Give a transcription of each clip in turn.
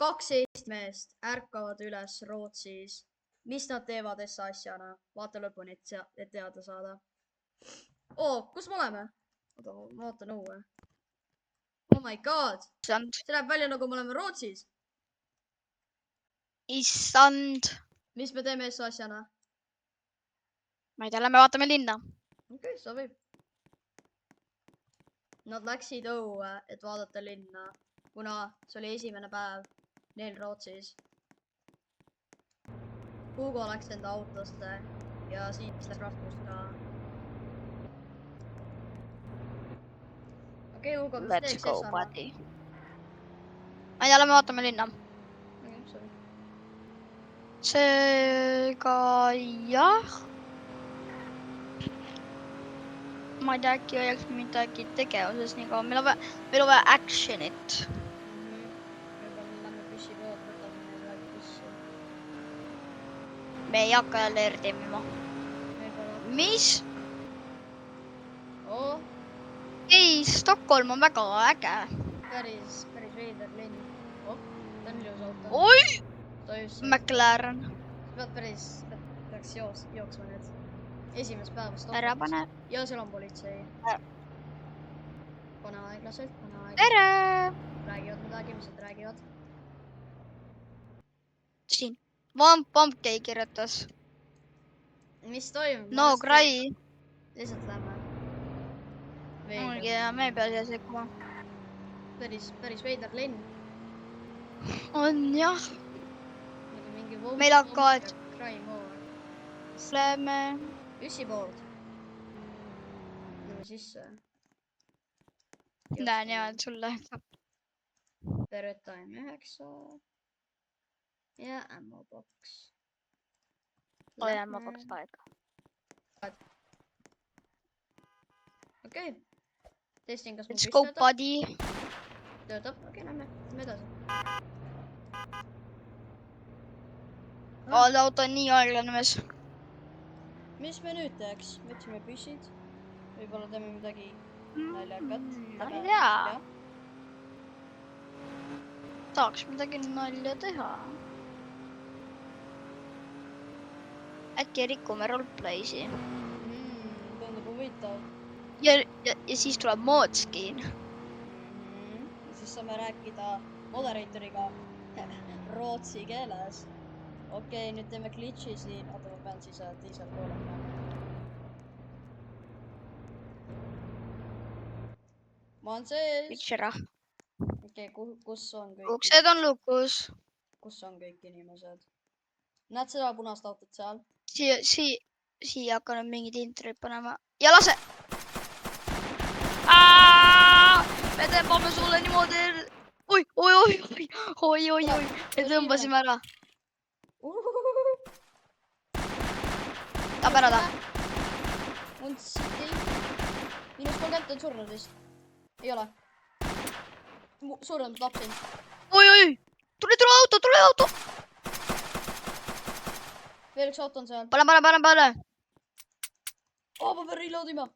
2 Eesti meest ärkavad üles Rootsis. Mis nad teevad asjana? Vaata lõpuni, et teada saada. Kus me oleme? Oota, ma vaatan õue. Oh my god. See läheb välja nagu me oleme Rootsis. Issand. Mis me teeme asjana? Ma ei tea, lähme vaatame linna. Okei, sobib. Nad läksid õue, et vaadata linna, kuna see oli esimene päev neil Rootsis. Hugo läks enda autosse ja siis läks Rasmus ka. Okei, Hugo, mis Let's teeks go, sama? buddy. Ma ei tea, lähme vaatame linna. Okei, sorry. Seega jah. Ma ei tea, äkki oleks midagi tegevuses nii kaua. Meil on vaja actionit. Võib-olla lähme püssipood, võtame midagi püssi. Me ei hakka jälle RDM-ima. Mis? Ei, Stockholm on väga äge. Päris veider linn. Ta on ilus auto. Oi! McLaren. Peaks jooksma need. Esimest päeva Ära Stockholmis. pane. Ja seal on politsei. Pane aeglaselt. Tere! Räägivad midagi, mis nad räägivad? Siin. Vampkei kirjutas. Mis toimub? No cry. Lihtsalt lähme. Mulgi ja me ei pea siia sekkuma. Päris veider linn. On jah. Mingi Meil hakkavad. Lähme. Püssipood. Lähme sisse. Näen ja, et sulle. Beretta M9. Ja ammo box. Oli ammo box aega. Okei. Testin, kas Let's go, buddy. Töötab? Okei, lähme edasi. Auto on nii aeglane mees. Mis me nüüd teeks? Võtsime püssid. Võib-olla teeme midagi naljakat. Ma ei tea. Tahaks midagi nalja teha. Äkki rikume roleplaysi. Tundub huvitav. Ja siis tuleb moodskin. Ja siis saame rääkida moderatoriga rootsi keeles. Okei, nüüd teeme glitchi siin. Oota, ma pean siis teisele poole minema. Ma olen sees. Glitchera. Okei, kus on kõik? Uksed on lukus. Kus on kõik inimesed? Näed seda punast autot seal? Siia hakkan nüüd mingid intrid panema. Ja lase! Me tõmbame sulle niimoodi. Oi. Me tõmbasime ära. Tap ära ta. Minus 30 on surnud vist. Ei ole. Surnud lapsin. Oi. Tule auto. Veel üks auto on seal. Pane. Ma pean reload ima.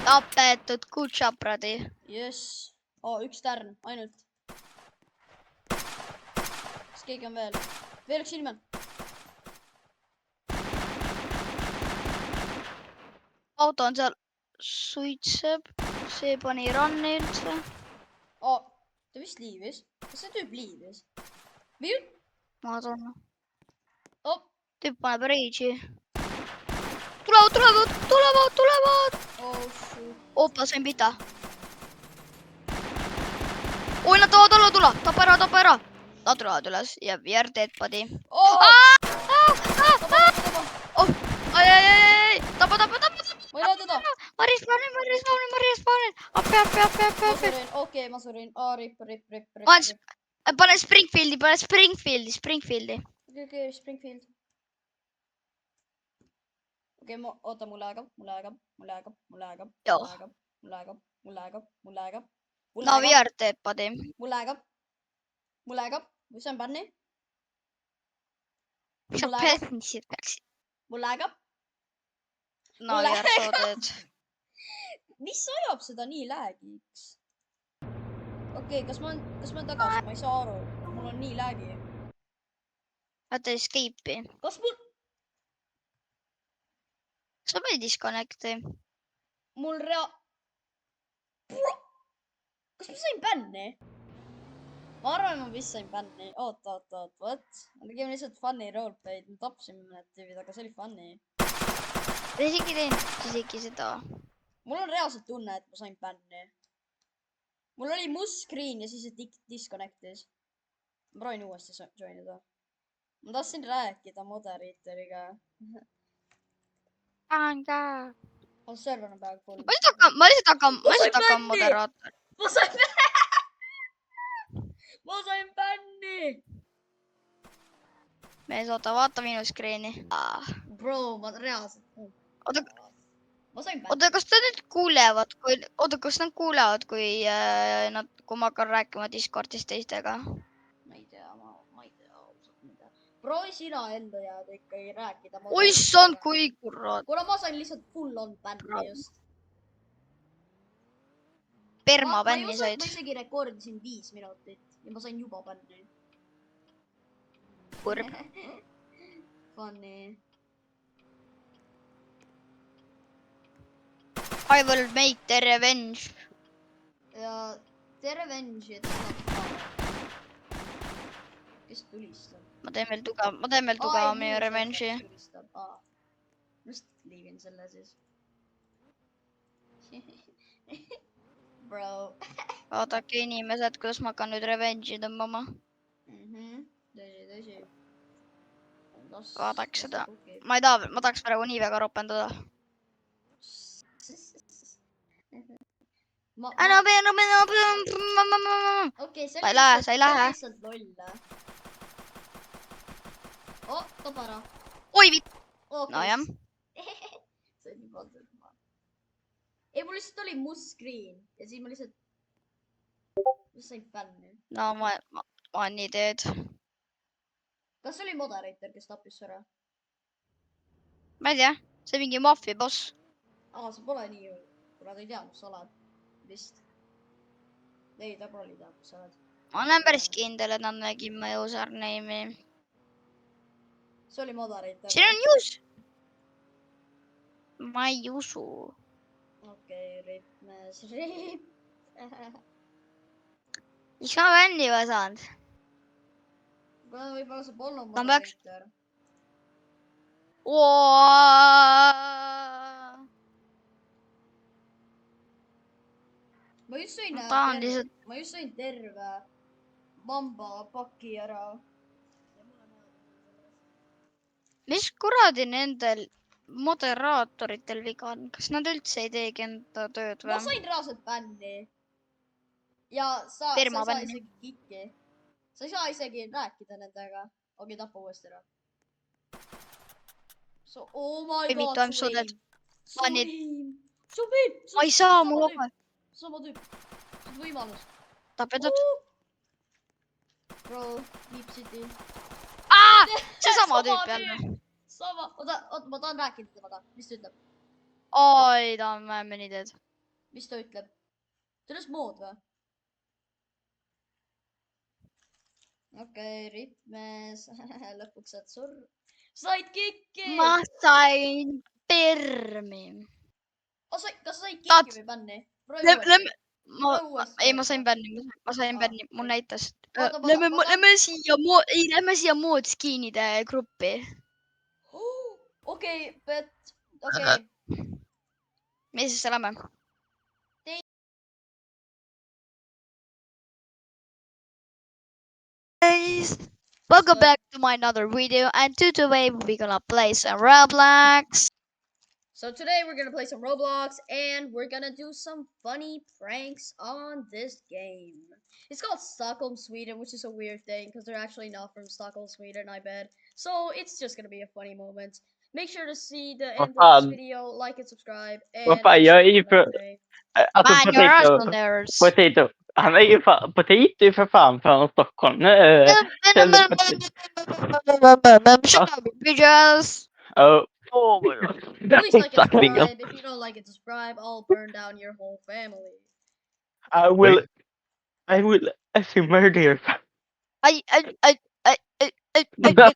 Tapetud, good job, brady. Jess. Üks tärn, ainult. Kas keegi on veel? Veel üks inimene. Auto on seal. Suitseb. See pani ranni üldse. Ta vist liivis. Kas see tüüp liivis? Viil? Ma arvan. Tüüp paneb rage'i. Tulevad. Opa, sain pita. Oi, nad tahavad alla tulla. Tapa ära. Nad tulevad üles ja we are dead, buddy. Ai. Tapa. Ma ei näe teda. Ma respawnin. Appi. Okei, ma surin. Rip. Pane Springfieldi. Okei, Springfield. Okei, oota, mul aegab. No we are dead, buddy. Mul aegab. Mis on panni? Mis on pensid peaksid? Mul aegab. No we are so dead. mis ajab seda nii lag'iks? Okei, kas ma olen tagasi, ma ei saa aru. Mul on nii lag'i. vaata escape'i. Kas mul... sa või disconnect'i. Mul Bro! Kas ma sain bänni? Ma arvan, ma vist sain bänni. Oot. What? Me tegime lihtsalt funny roleplay'd. Me tapsime mõned tüübid, aga see oli funny. ta isegi teinud isegi seda. Mul on reaalselt tunne, et ma sain bänni. Mul oli must screen ja siis see disconnectis. Ma proovin uuesti joinida. Ma tahtsin rääkida moderatoriga. tahan ka. Server on praegu full. ma lihtsalt hakkan moderaator. Ma sain bänni! mees, oota, vaata minu screen'i. Bro, ma reaalselt... oota, ma sain bänni. oota, kas nad nüüd kuulevad, kas nad kuulevad, kui ma hakkan rääkima Discordis teistega? Ma ei tea, ausalt mida. Proovi sina enda jääda ikkagi rääkida. Oissand, kui kurat. Kuna ma sain lihtsalt full on bänni just. Perma bänni said. Ma isegi rekordisin 5 minutit ja ma sain juba bänni. Kurb. Funny. I will make the revenge. Ja the revenge, et saab ka. Kes tulistab? ma teen veel tugeva meie revenge'i. Just liigin selle siis. Bro. vaadake inimesed, kuidas ma hakkan nüüd revenge'i tõmbama. Tõsi. vaadake seda. ma tahaks praegu nii väga ropendada. Okei, sa ei lähe. lihtsalt loll. Oh, topara. oi vitt. Okay. nojah. see on juba tõrma. Ei, mul lihtsalt oli must screen ja siis ma lihtsalt sain bänni. no ma olen nii teed. Kas oli moderator, kes tappis su ära? ma ei tea, see mingi maffia boss. See pole nii ju, kuna ta ei tea, kus sa oled. Vist. Ei, ta pole tea, kus sa oled. ma olen päris kindel, et nad nägid mu username'i. See oli moderator. siin on news. ma ei usu. Okei, rip. miks ma bänni ei saanud? Võib-olla sa polnud moderator. Ma just sõin terve mamba paki ära. mis kuradi nendel moderaatoritel viga on? Kas nad üldse ei teegi enda tööd või? Ma sain reaalselt bänni. Ja sa ei saa isegi kikki. Sa ei saa isegi rääkida nendega. Okei, tappa uuesti ära. Oh my god, su aim. Ma ei saa, mul on. Sama tüüp. See on võimalus. Tapetud. Bro, Deep City. See sama tüüp jälle. Sama. Oota, ma tahan rääkida temaga. Mis ta ütleb? Oi, ta on vähem nii teed. Mis ta ütleb? Tõles mood või? Okei, ripmes. Lõpuks saad surra. Said kikki! Ma sain permi. Kas sa said kikki või bänni? Ei, ma sain bänni. Mul näitas. Lähme siia mood skin'ide gruppi. Okei, okei. Mis siis lähme? Welcome back to my another video, and today we're gonna play some Roblox. So today we're gonna play some Roblox, and we're gonna do some funny pranks on this game. It's called Stockholm, Sweden, which is a weird thing because they're actually not from Stockholm, Sweden, I bet. So it's just gonna be a funny moment. Make sure to see the end of this video, like and subscribe. And Potato. Han är ju Potato för fan från Stockholm. Shut up, bitches. Oh, Oh my god. Please like and Exakt, Lingan. subscribe. If you don't like and subscribe, I'll burn down your whole family. I will murder your family. I, I, I, I, I, I, I, No.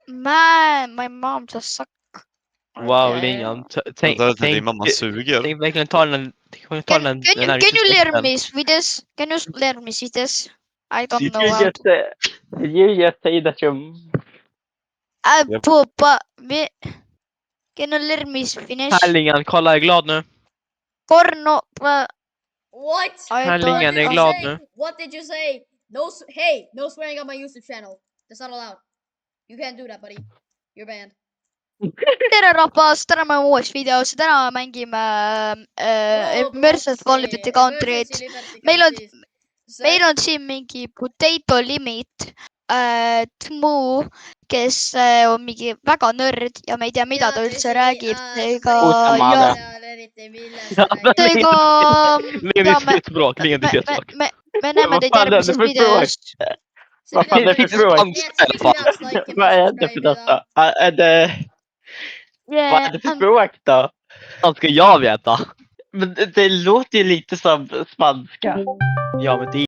Man, my mom just suck. Wow, Okay. Lingan. Vänta, din mamma suger. Tänk verkligen ta den Can den can you närmaste can you learn släkten. me Swedish? Can you learn me Swedish? I don't Did know you how. just did you just say that you Yep. Papa, me. Can you learn me Finnish? Här Lingan, kolla, jag är glad nu. Porno. What? I Här don't. Lingan, jag är you glad say? nu. What did you say? No, hey, no swearing on my YouTube channel. That's not allowed. You can't do that, buddy. You're banned. tere rahvas, täna me uues videos, täna mängime Immersive Liberty Country't. Meil on siin mingi Potato Limit, Tmu, kes on mingi väga nörd ja me ei tea, mida ta üldse räägib, seega Uutamaale. Lingan är sitt språk, Lingan är sitt språk. me näeme teid Vad fan är det järgmises för videos. Vad fan är det för språk? Vad är det för detta? Är det... Vad är det för språk då? Vad ska jag veta? Men det låter ju lite som spanska. Ja, men det